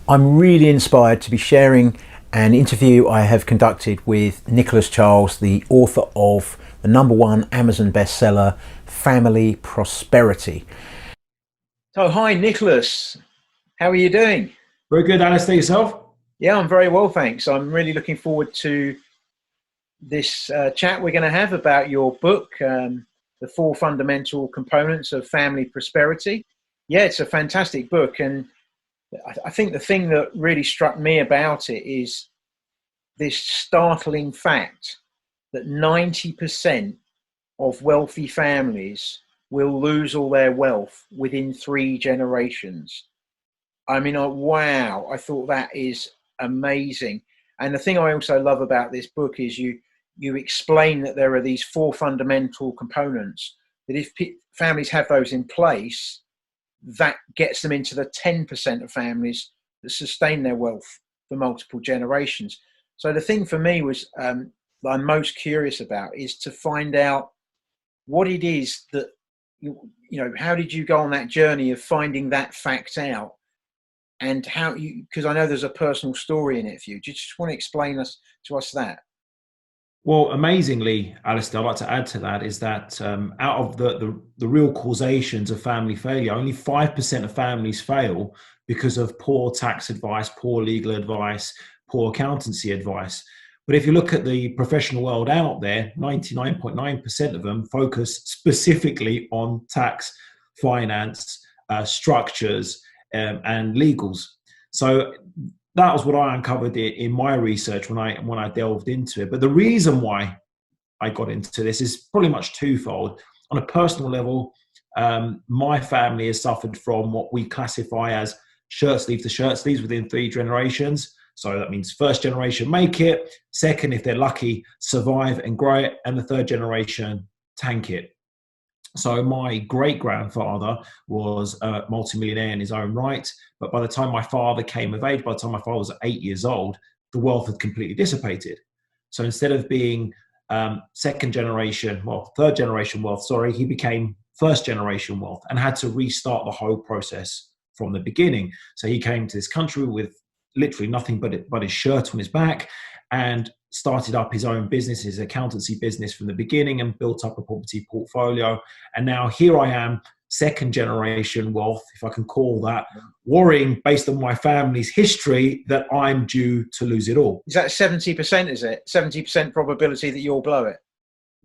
I'm really inspired to be sharing an interview I have conducted with Nicholas Charles, the author of the #1 Amazon bestseller, Family Prosperity. So, hi, Nicholas. How are you doing? Very good, Alistair. Yourself? Yeah, I'm very well, thanks. I'm really looking forward to this chat we're going to have about your book, The Four Fundamental Components of Family Prosperity. Yeah, it's a fantastic book. And I think the thing that really struck me about it is this startling fact that 90% of wealthy families will lose all their wealth within 3 generations. I mean, wow, I thought that is amazing. And the thing I also love about this book is you explain that there are these four fundamental components that if families have those in place, that gets them into the 10% of families that sustain their wealth for multiple generations. So the thing for me was that I'm most curious about is to find out what it is that how did you go on that journey of finding that fact out, and how you, because I know there's a personal story in it for you. Do you just want to explain to us that? Well, amazingly, Alistair, I'd like to add to that is that out of the real causations of family failure, only 5% of families fail because of poor tax advice, poor legal advice, poor accountancy advice. But if you look at the professional world out there, 99.9% of them focus specifically on tax, finance, structures, and legals. So that was what I uncovered in my research when I delved into it. But the reason why I got into this is probably much twofold. On a personal level, my family has suffered from what we classify as shirt sleeve to shirt sleeves within 3 generations. So that means first generation make it, second, if they're lucky, survive and grow it, and the third generation tank it. So my great grandfather was a multimillionaire in his own right, but by the time my father came of age, by the time my father was 8 years old, the wealth had completely dissipated. So instead of being third generation wealth, sorry, he became first generation wealth and had to restart the whole process from the beginning. So he came to this country with literally nothing but his shirt on his back, and started up his own business, his accountancy business from the beginning, and built up a property portfolio. And now here I am, second generation wealth, if I can call that, worrying based on my family's history that I'm due to lose it all. Is that 70%? Is it 70% probability that you'll blow it?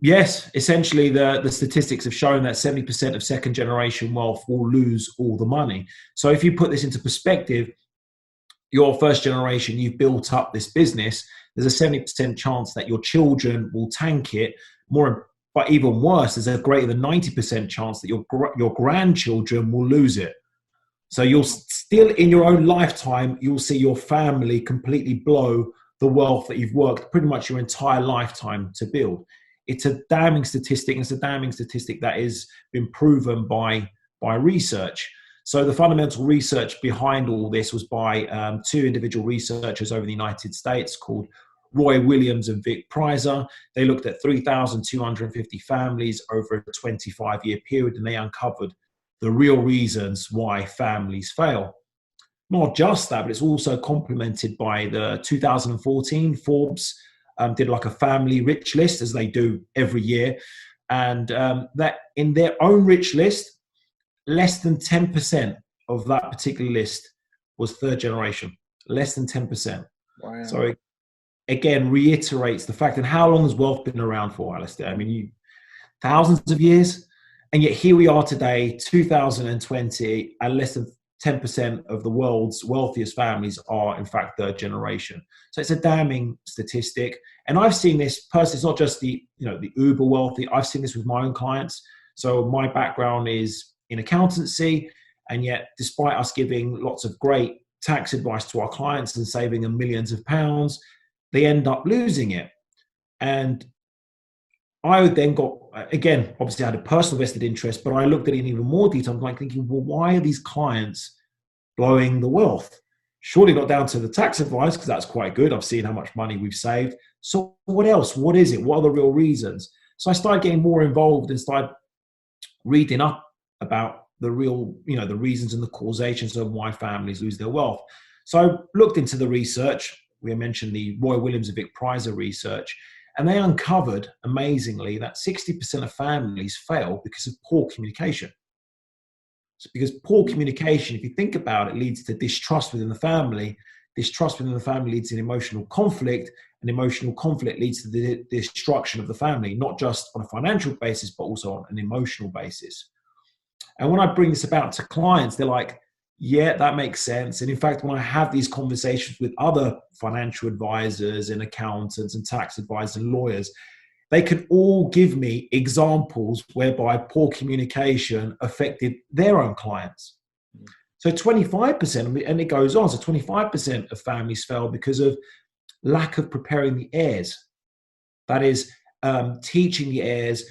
Yes, essentially the statistics have shown that 70% of second generation wealth will lose all the money. So if you put this into perspective, your first generation, you've built up this business, there's a 70% chance that your children will tank it. But even worse, there's a greater than 90% chance that your grandchildren will lose it. So you'll still, in your own lifetime, you'll see your family completely blow the wealth that you've worked pretty much your entire lifetime to build. It's a damning statistic, and it's a damning statistic that has been proven by research. So the fundamental research behind all this was by two individual researchers over the United States called Roy Williams and Vic Prizer. They looked at 3,250 families over a 25-year period, and they uncovered the real reasons why families fail. Not just that, but it's also complemented by the 2014 Forbes did like a family rich list, as they do every year. And that in their own rich list, less than 10% of that particular list was third generation, less than 10%. Wow. So it, again, reiterates the fact that how long has wealth been around for, Alistair? I mean, thousands of years. And yet here we are today, 2020, and less than 10% of the world's wealthiest families are in fact third generation. So it's a damning statistic. And I've seen this personally, it's not just the uber wealthy. I've seen this with my own clients. So my background is in accountancy, and yet despite us giving lots of great tax advice to our clients and saving them millions of pounds, they end up losing it. And I then got, again, obviously I had a personal vested interest, but I looked at it in even more detail. I'm like thinking, well, why are these clients blowing the wealth? Surely not down to the tax advice, because that's quite good. I've seen how much money we've saved. So what else? What is it? What are the real reasons? So I started getting more involved and started reading up about the real, the reasons and the causations of why families lose their wealth. So I looked into the research. We mentioned the Roy Williams and Vic Prizer research, and they uncovered, amazingly, that 60% of families fail because of poor communication. So because poor communication, if you think about it, leads to distrust within the family. Distrust within the family leads to emotional conflict, and emotional conflict leads to the destruction of the family, not just on a financial basis, but also on an emotional basis. And when I bring this about to clients, they're like, yeah, that makes sense. And in fact, when I have these conversations with other financial advisors and accountants and tax advisors and lawyers, they can all give me examples whereby poor communication affected their own clients. So 25%, and it goes on, so 25% of families fail because of lack of preparing the heirs. That is, teaching the heirs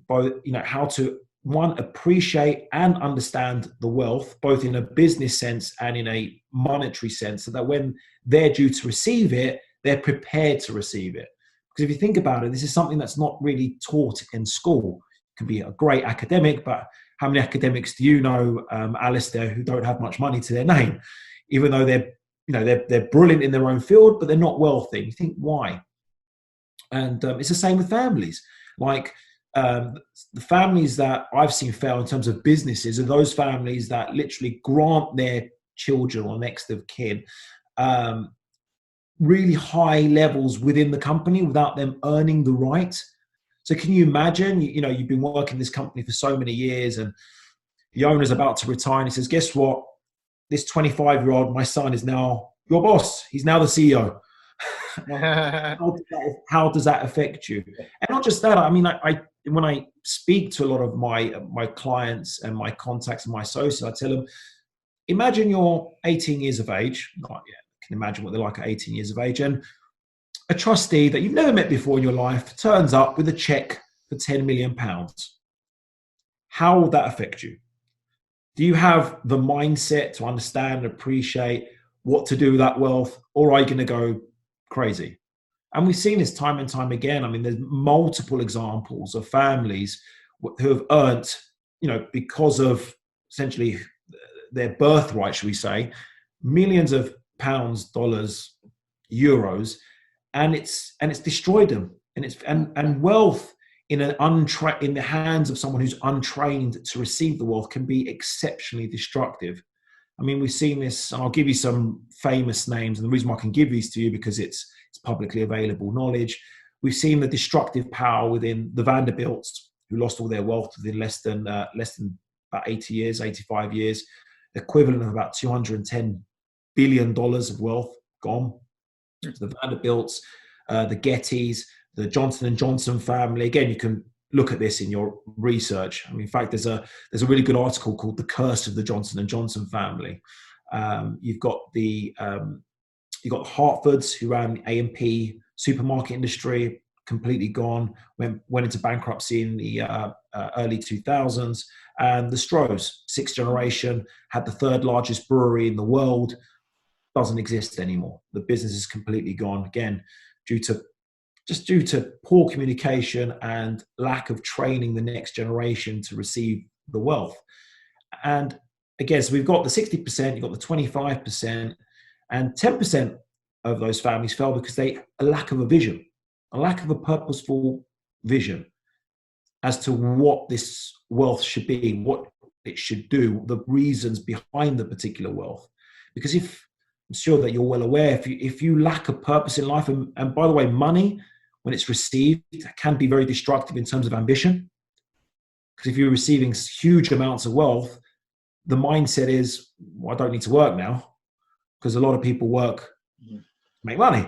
both, how to, one, appreciate and understand the wealth, both in a business sense and in a monetary sense, so that when they're due to receive it, they're prepared to receive it. Because if you think about it, this is something that's not really taught in school. You can be a great academic, but how many academics do you know, Alistair, who don't have much money to their name, even though they're brilliant in their own field, but they're not wealthy? You think, why? And it's the same with families. Like the families that I've seen fail in terms of businesses are those families that literally grant their children or next of kin really high levels within the company without them earning the right. So can you imagine, you've been working this company for so many years and the owner's about to retire and he says, guess what? This 25-year-old, my son, is now your boss. He's now the CEO. How does that affect you? And not just that, I mean, when I speak to a lot of my clients and my contacts and my associates, I tell them, imagine you're 18 years of age. Not yet. Can imagine what they're like at 18 years of age, and a trustee that you've never met before in your life turns up with a check for £10 million. How will that affect you? Do you have the mindset to understand and appreciate what to do with that wealth, or are you going to go crazy? And we've seen this time and time again. I mean, there's multiple examples of families who have earned, because of essentially their birthright, should we say, millions of pounds, dollars, euros, and it's destroyed them. And wealth in the hands of someone who's untrained to receive the wealth can be exceptionally destructive. I mean, we've seen this, and I'll give you some famous names, and the reason why I can give these to you because it's publicly available knowledge. We've seen the destructive power within the Vanderbilts, who lost all their wealth within less than about 80 years, 85 years, equivalent of about $210 billion of wealth gone. So the Vanderbilts, the Gettys, the Johnson & Johnson family. Again, you can look at this in your research. I mean, in fact, there's a really good article called "The Curse of the Johnson & Johnson Family." You've got the Hartfords, who ran the A&P supermarket industry, completely gone, went into bankruptcy in the early 2000s. And the Strohs, sixth generation, had the third largest brewery in the world, doesn't exist anymore. The business is completely gone, again, due to poor communication and lack of training the next generation to receive the wealth. And again, so we've got the 60%, you've got the 25%, and 10% of those families fell because a lack of a vision, a lack of a purposeful vision as to what this wealth should be, what it should do, the reasons behind the particular wealth. Because I'm sure that you're well aware, if you lack a purpose in life, and by the way, money, when it's received, can be very destructive in terms of ambition. Because if you're receiving huge amounts of wealth, the mindset is, well, I don't need to work now, because a lot of people work to make money.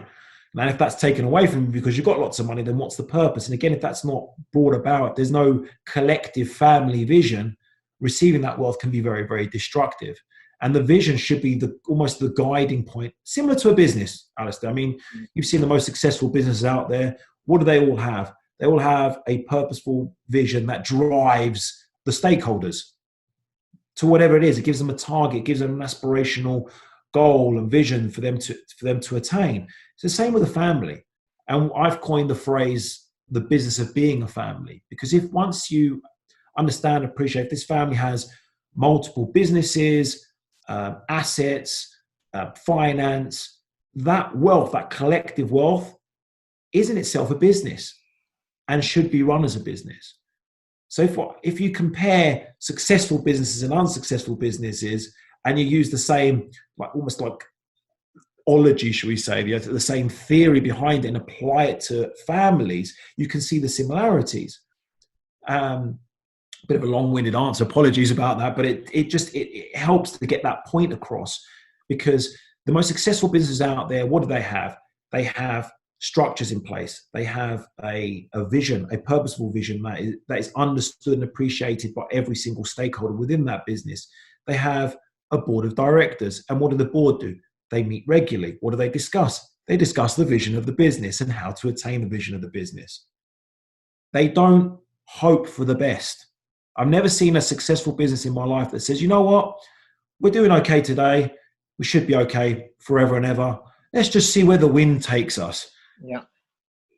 And if that's taken away from you because you've got lots of money, then what's the purpose? And again, if that's not brought about, there's no collective family vision, receiving that wealth can be very, very destructive. And the vision should be almost the guiding point, similar to a business, Alistair. I mean, you've seen the most successful businesses out there. What do they all have? They all have a purposeful vision that drives the stakeholders to whatever it is. It gives them a target, gives them an aspirational goal and vision for them to attain. It's the same with a family. And I've coined the phrase, the business of being a family, because once you understand, appreciate, this family has multiple businesses, assets, finance, that wealth, that collective wealth, is in itself a business and should be run as a business. So if you compare successful businesses and unsuccessful businesses, and you use the same, like almost like ology, should we say, the same theory behind it and apply it to families, you can see the similarities. Bit of a long-winded answer, apologies about that, but it helps to get that point across, because the most successful businesses out there, what do they have? They have structures in place. They have a vision, a purposeful vision that is understood and appreciated by every single stakeholder within that business. They have a board of directors. And what do the board do? They meet regularly. What do they discuss? They discuss the vision of the business and how to attain the vision of the business. They don't hope for the best. I've never seen a successful business in my life that says, you know what, we're doing okay today. We should be okay forever and ever. Let's just see where the wind takes us. Yeah.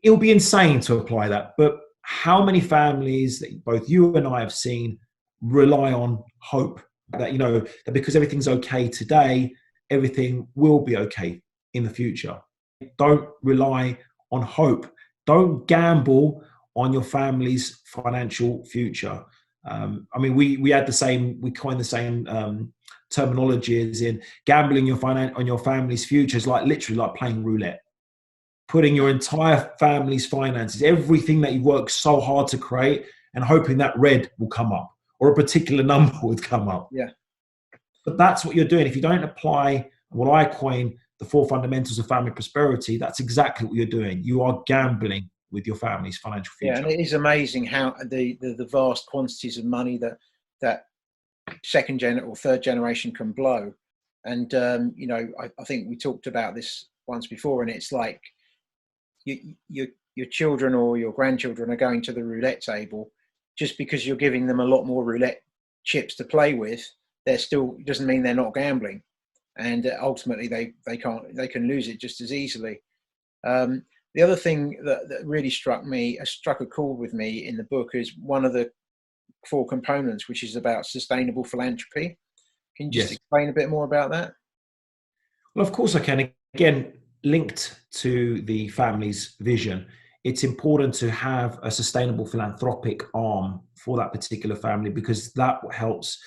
It'll be insane to apply that. But how many families that both you and I have seen rely on hope that, you know, that because everything's okay today, everything will be okay in the future. Don't rely on hope. Don't gamble on your family's financial future. I mean, we coined the same terminology as in gambling on your family's future is like literally like playing roulette. Putting your entire family's finances, everything that you've worked so hard to create, and hoping that red will come up or a particular number would come up. Yeah. But that's what you're doing. If you don't apply what I coin the 4 fundamentals of family prosperity, that's exactly what you're doing. You are gambling with your family's financial future. Yeah, and it is amazing how the vast quantities of money that second gen or third generation can blow. And you know, I think we talked about this once before, and it's like your children or your grandchildren are going to the roulette table just because you're giving them a lot more roulette chips to play with. They're still, doesn't mean they're not gambling, and ultimately they can lose it just as easily. The other thing that really struck a chord with me in the book is one of the 4 components, which is about sustainable philanthropy. Can you just explain a bit more about that? Well, of course I can. Again, linked to the family's vision, it's important to have a sustainable philanthropic arm for that particular family, because that helps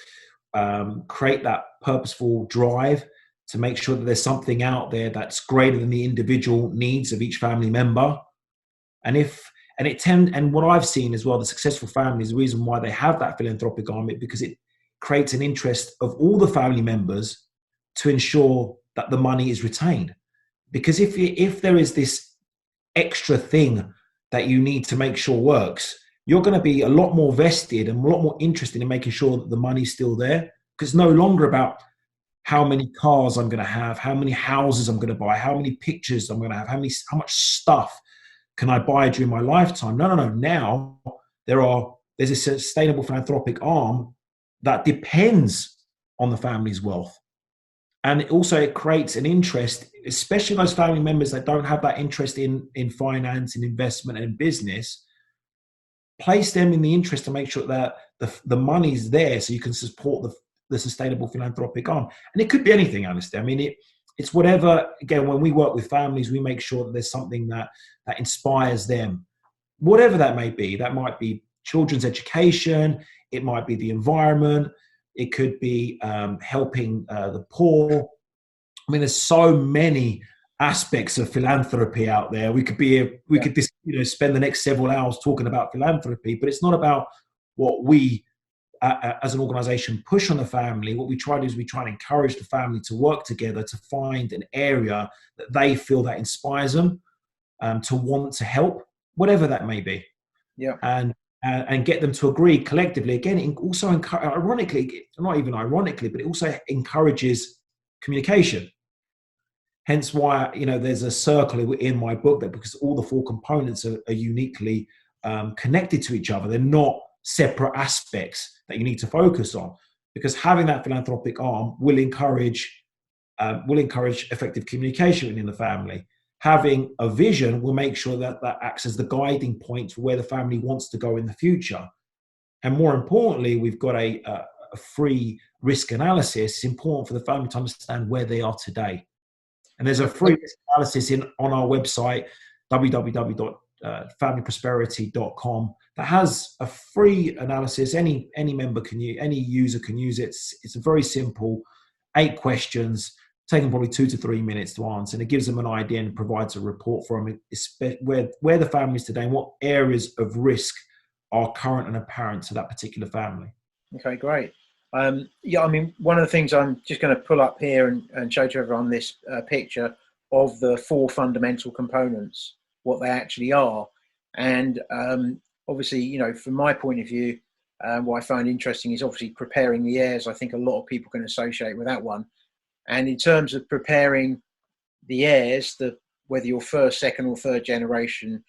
create that purposeful drive to make sure that there's something out there that's greater than the individual needs of each family member. And what I've seen as well, the successful families, the reason why they have that philanthropic arm is because it creates an interest of all the family members to ensure that the money is retained. Because if there is this extra thing that you need to make sure works, you're going to be a lot more vested and a lot more interested in making sure that the money's still there. Because it's no longer about how many cars I'm going to have, how many houses I'm going to buy, how many pictures I'm going to have, how much stuff can I buy during my lifetime. No. Now there's a sustainable philanthropic arm that depends on the family's wealth. And it creates an interest, especially those family members that don't have that interest in finance, in investment, and in business. Place them in the interest to make sure that the money's there so you can support the sustainable philanthropic arm. And it could be anything, Alistair. I mean, it's whatever. Again, when we work with families, we make sure that there's something that inspires them, whatever that may be. That might be children's education. It might be the environment. It could be helping the poor. I mean, there's so many aspects of philanthropy out there. We could spend the next several hours talking about philanthropy, but it's not about what we as an organization push on the family. What we try to do is we try and encourage the family to work together to find an area that they feel that inspires them to want to help, whatever that may be. Yeah. And get them to agree collectively. Again, it also ironically, not even ironically, but it also encourages communication. Hence why, there's a circle in my book that, because all the 4 components are uniquely connected to each other. They're not separate aspects that you need to focus on, because having that philanthropic arm will encourage effective communication within the family. Having a vision will make sure that acts as the guiding point for where the family wants to go in the future. And more importantly, we've got a a free risk analysis, it's important for the family to understand where they are today. And there's a free risk analysis on our website, www.familyprosperity.com, that has a free analysis. Any member can use, any user can use it. It's a very simple 8 questions, taking probably 2 to 3 minutes to answer, and it gives them an idea and provides a report for them where the family is today and what areas of risk are current and apparent to that particular family. Okay, great. Yeah, I mean, one of the things I'm just going to pull up here and show to everyone this picture of the 4 fundamental components, what they actually are. And obviously, you know, from my point of view, what I find interesting is obviously preparing the heirs. I think a lot of people can associate with that one. And in terms of preparing the heirs, whether you're first, second or third generation,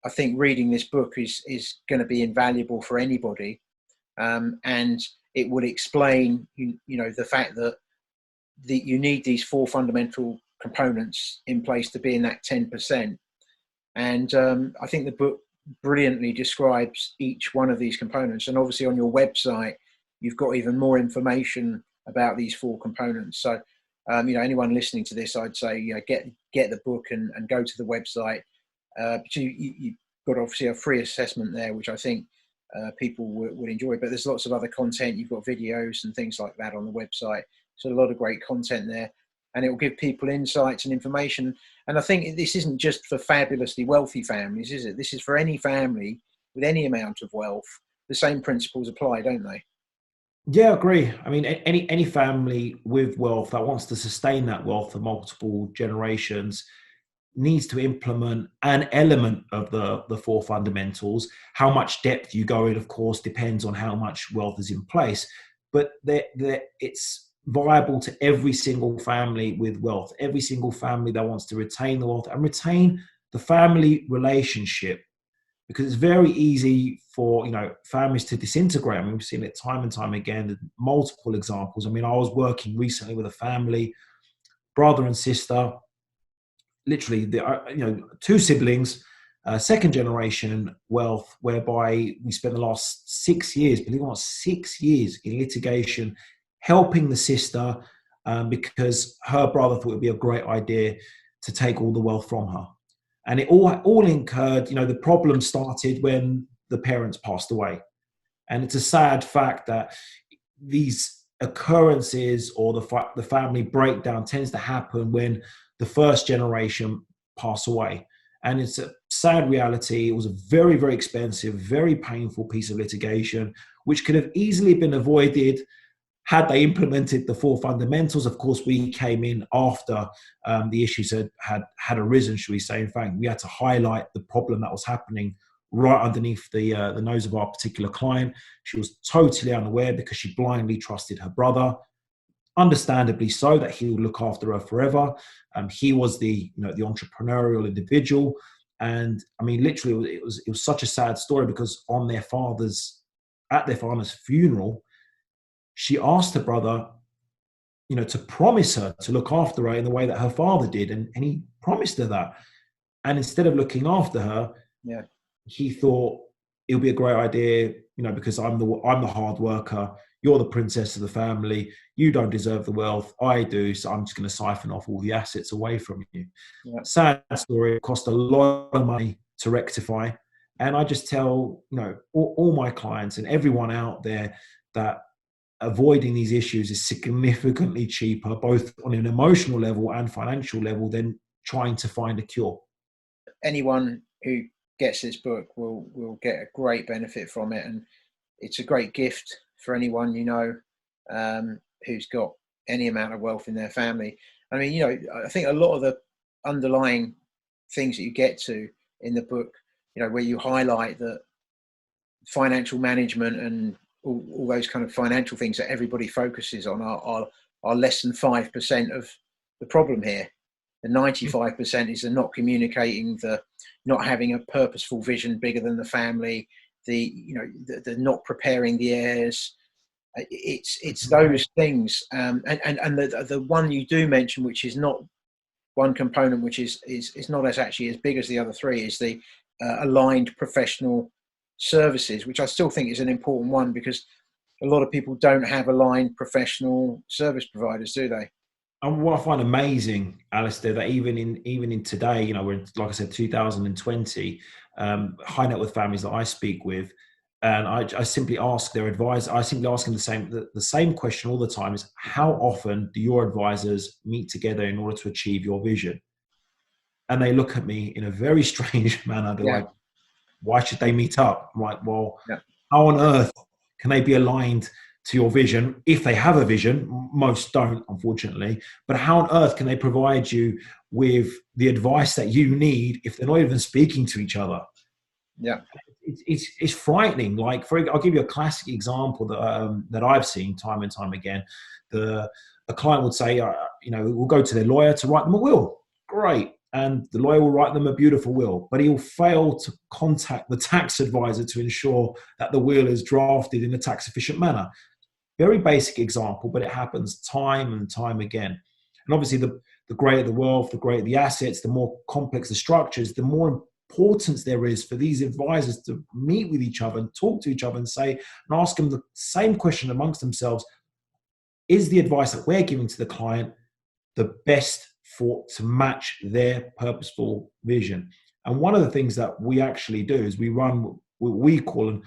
I think reading this book is going to be invaluable for anybody. And it will explain, you know, the fact that you need these 4 fundamental components in place to be in that 10%. And I think the book brilliantly describes each one of these components. And obviously on your website, you've got even more information about these 4 components. So, you know, anyone listening to this, I'd say, you know, get the book and go to the website. But you've got obviously a free assessment there, which I think people would enjoy. But there's lots of other content. You've got videos and things like that on the website. So a lot of great content there. And it will give people insights and information. And I think this isn't just for fabulously wealthy families, is it? This is for any family with any amount of wealth. The same principles apply, don't they? Yeah, I agree. I mean, any family with wealth that wants to sustain that wealth for multiple generations needs to implement an element of the 4 fundamentals. How much depth you go in, of course, depends on how much wealth is in place. But it's viable to every single family with wealth, every single family that wants to retain the wealth and retain the family relationship, because it's very easy for, you know, families to disintegrate. I mean, we've seen it time and time again, multiple examples. I mean, I was working recently with a family, brother and sister, literally, you know, 2 siblings, second generation wealth, whereby we spent the last 6 years, believe it or not, 6 years in litigation, helping the sister because her brother thought it would be a great idea to take all the wealth from her. And it all incurred, you know, the problem started when the parents passed away. And it's a sad fact that these occurrences or the family breakdown tends to happen when the first generation pass away. And it's a sad reality. It was a very, very expensive, very painful piece of litigation, which could have easily been avoided had they implemented the 4 fundamentals. Of course, we came in after the issues had arisen, should we say. In fact, we had to highlight the problem that was happening right underneath the nose of our particular client. She was totally unaware because she blindly trusted her brother, understandably so, that he would look after her forever. He was the entrepreneurial individual. And I mean, literally, it was such a sad story because at their father's funeral, she asked her brother, you know, to promise her to look after her in the way that her father did. And he promised her that. And instead of looking after her, he thought it would be a great idea, you know, because I'm the hard worker. You're the princess of the family. You don't deserve the wealth. I do. So I'm just going to siphon off all the assets away from you. Yeah. Sad story. It cost a lot of money to rectify. And I just tell, you know, all my clients and everyone out there that avoiding these issues is significantly cheaper, both on an emotional level and financial level, than trying to find a cure. Anyone who gets this book will get a great benefit from it, and it's a great gift for anyone, you know, who's got any amount of wealth in their family. I mean, you know, I think a lot of the underlying things that you get to in the book, you know, where you highlight that financial management and all those kind of financial things that everybody focuses on are less than 5% of the problem here. The 95% is the not communicating, the not having a purposeful vision bigger than the family, the not preparing the heirs. It's those things, and the one you do mention, which is not one component, which is not actually as big as the other 3, is the aligned professional services, which I still think is an important one, because a lot of people don't have aligned professional service providers, do they? And what I find amazing, Alistair, that even in today, we're, like I said, 2020, high net worth families that I speak with, and I simply ask their advisor, I simply ask them the same question all the time: is how often do your advisors meet together in order to achieve your vision? And they look at me in a very strange manner. They're like, why should they meet up? I'm like, well, how on earth can they be aligned to your vision if they have a vision? Most don't, unfortunately. But how on earth can they provide you with the advice that you need if they're not even speaking to each other? Yeah, it's frightening. Like, I'll give you a classic example that I've seen time and time again. A client would say, we'll go to their lawyer to write them a will. Great. And the lawyer will write them a beautiful will, but he'll fail to contact the tax advisor to ensure that the will is drafted in a tax efficient manner. Very basic example, but it happens time and time again. And obviously the greater the wealth, the greater the assets, the more complex the structures, the more importance there is for these advisors to meet with each other and talk to each other and ask them the same question amongst themselves: is the advice that we're giving to the client the best to match their purposeful vision? And one of the things that we actually do is we run what we call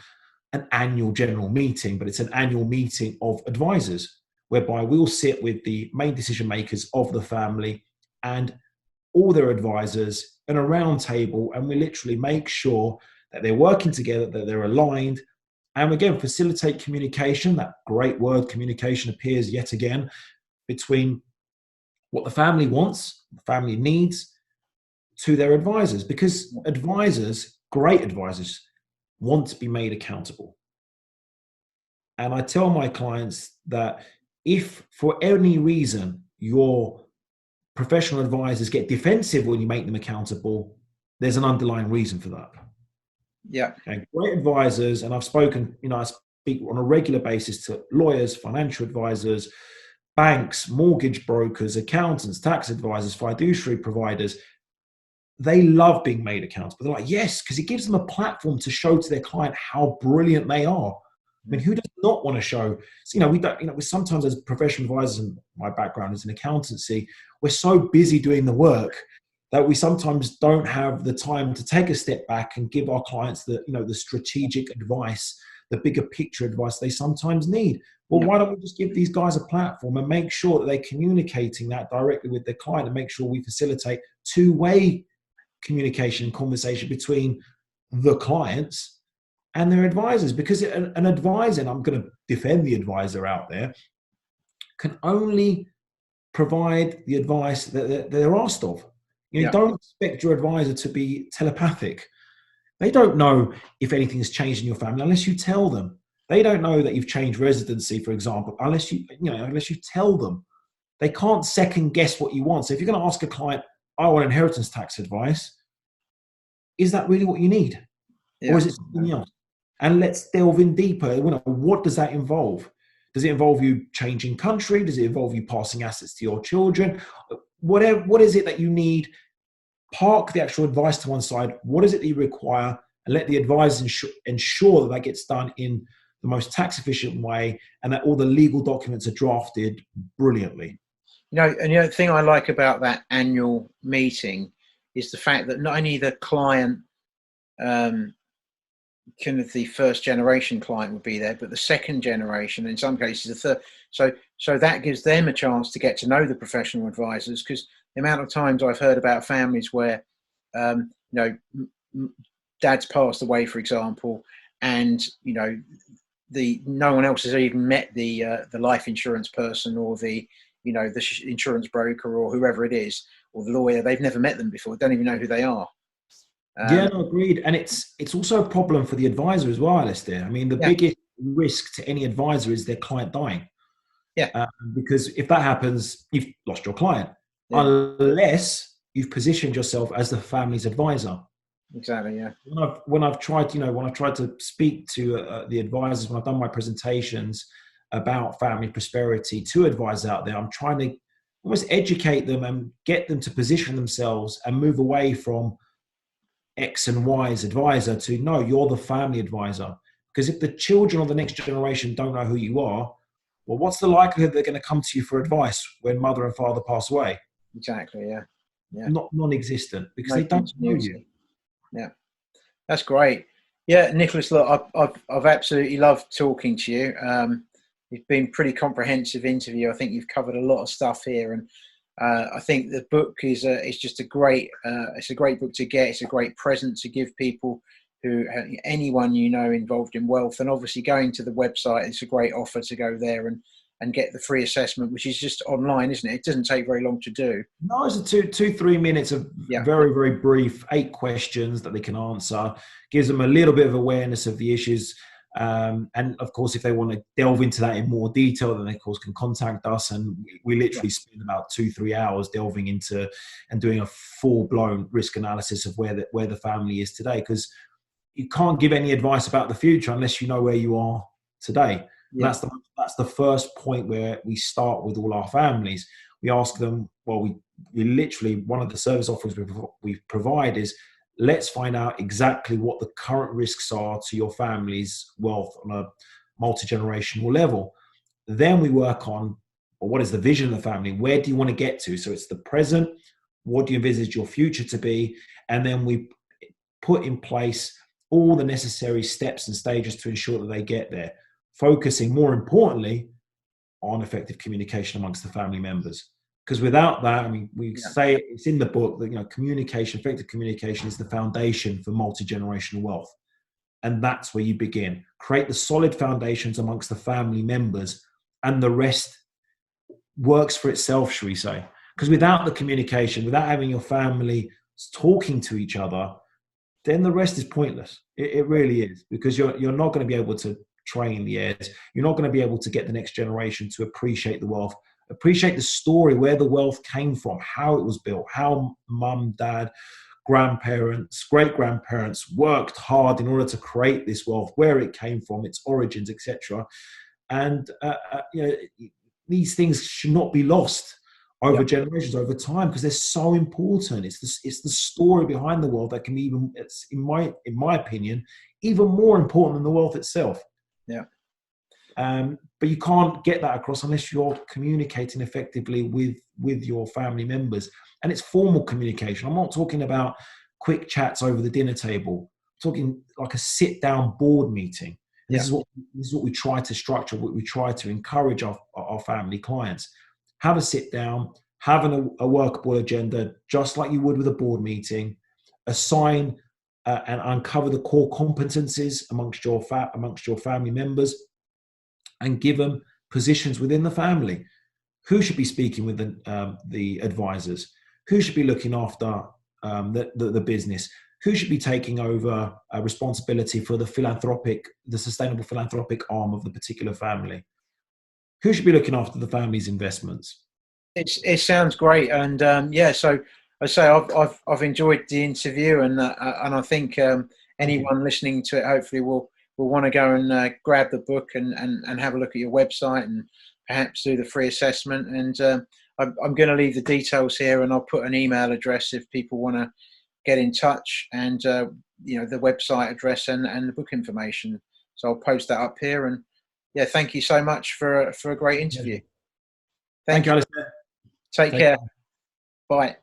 an annual general meeting, but it's an annual meeting of advisors, whereby we'll sit with the main decision makers of the family and all their advisors in a round table, and we literally make sure that they're working together, that they're aligned, and again, facilitate communication. That great word communication appears yet again, between what the family wants, the family needs, to their advisors, because advisors, great advisors, want to be made accountable. And I tell my clients that if for any reason your professional advisors get defensive when you make them accountable, there's an underlying reason for that. Yeah. And great advisors, and I've spoken, I speak on a regular basis to lawyers, financial advisors, banks, mortgage brokers, accountants, tax advisors, fiduciary providers. They love being made accountable. They're like, yes, because it gives them a platform to show to their client how brilliant they are. I mean, who does not want to show? So, we don't, we sometimes, as professional advisors, and my background is in accountancy, we're so busy doing the work that we sometimes don't have the time to take a step back and give our clients the strategic advice, the bigger picture advice they sometimes need. Well, why don't we just give these guys a platform and make sure that they're communicating that directly with their client, and make sure we facilitate two-way communication and conversation between the clients and their advisors? Because an advisor, and I'm going to defend the advisor out there, can only provide the advice that they're asked of. Don't expect your advisor to be telepathic. They don't know if anything's changed in your family unless you tell them. They don't know that you've changed residency, for example, unless you tell them. They can't second guess what you want. So if you're going to ask a client, I want inheritance tax advice, is that really what you need? Or is it something else? And let's delve in deeper. What does that involve? Does it involve you changing country? Does it involve you passing assets to your children? What is it that you need? Park the actual advice to one side. What is it that you require? And let the advisor ensure that gets done in the most tax efficient way, and that all the legal documents are drafted brilliantly. And the thing I like about that annual meeting is the fact that not only the client, the first generation client would be there, but the second generation, in some cases the third. So that gives them a chance to get to know the professional advisors, because the amount of times I've heard about families where, dad's passed away, for example, and no one else has even met the life insurance person, or the insurance broker, or whoever it is, or the lawyer. They've never met them before, don't even know who they are. Agreed. And it's also a problem for the advisor as well, Alistair. I mean, the biggest risk to any advisor is their client dying. Because if that happens, you've lost your client, unless you've positioned yourself as the family's advisor. Exactly. Yeah. When I've tried to speak to the advisors, when I've done my presentations about family prosperity to advisors out there, I'm trying to almost educate them and get them to position themselves and move away from X and Y's advisor to, no, you're the family advisor. Because if the children of the next generation don't know who you are, well, what's the likelihood they're going to come to you for advice when mother and father pass away? Exactly. Yeah. Yeah. Not non-existent, because No they don't know you. continuity. Yeah. That's great. Yeah, Nicholas, look, I've absolutely loved talking to you. It's been pretty comprehensive interview. I think you've covered a lot of stuff here, and I think the book is just a great it's a great book to get. It's a great present to give people anyone involved in wealth, and obviously going to the website. It's a great offer to go there and get the free assessment, which is just online, isn't it? It doesn't take very long to do. No, it's a 3 minutes of very, very brief, 8 questions that they can answer. Gives them a little bit of awareness of the issues. And of course, if they want to delve into that in more detail, then they, of course, can contact us. And we literally spend about 2-3 hours delving into and doing a full-blown risk analysis of where the family is today. Because you can't give any advice about the future unless you know where you are today. Yeah. That's the first point where we start with all our families. We ask them, well, we literally, one of the service offerings we provide is, let's find out exactly what the current risks are to your family's wealth on a multi-generational level. Then we work on, well, what is the vision of the family? Where do you want to get to? So it's the present. What do you envisage your future to be? And then we put in place all the necessary steps and stages to ensure that they get there, focusing more importantly on effective communication amongst the family members. Because without that, I mean, we say it's in the book that, communication, effective communication is the foundation for multi-generational wealth. And that's where you begin. Create the solid foundations amongst the family members, and the rest works for itself, shall we say. Because without the communication, without having your family talking to each other, then the rest is pointless. It really is, because you're not going to be able to train the heirs. You're not going to be able to get the next generation to appreciate the wealth, appreciate the story, where the wealth came from, how it was built, how mum, dad, grandparents, great-grandparents worked hard in order to create this wealth, where it came from, its origins, etc. And these things should not be lost over generations, over time, because they're so important. It's the story behind the wealth that can be even, it's in my opinion, even more important than the wealth itself. Yeah. But you can't get that across unless you're communicating effectively with your family members. And it's formal communication. I'm not talking about quick chats over the dinner table. I'm talking like a sit-down board meeting. This is what we try to structure, what we try to encourage our family clients. Have a sit down, have a workable agenda, just like you would with a board meeting. Assign and uncover the core competencies amongst your family members, and give them positions within the family. Who should be speaking with the advisors? Who should be looking after the business? Who should be taking over responsibility for the sustainable philanthropic arm of the particular family? Who should be looking after the family's investments? It sounds great, and so I say I've enjoyed the interview, and I think anyone listening to it hopefully will want to go and grab the book and have a look at your website and perhaps do the free assessment. And I'm going to leave the details here, and I'll put an email address if people want to get in touch, and the website address and the book information. So I'll post that up here. And thank you so much for a great interview. Thank you, Alistair. Take care. Bye.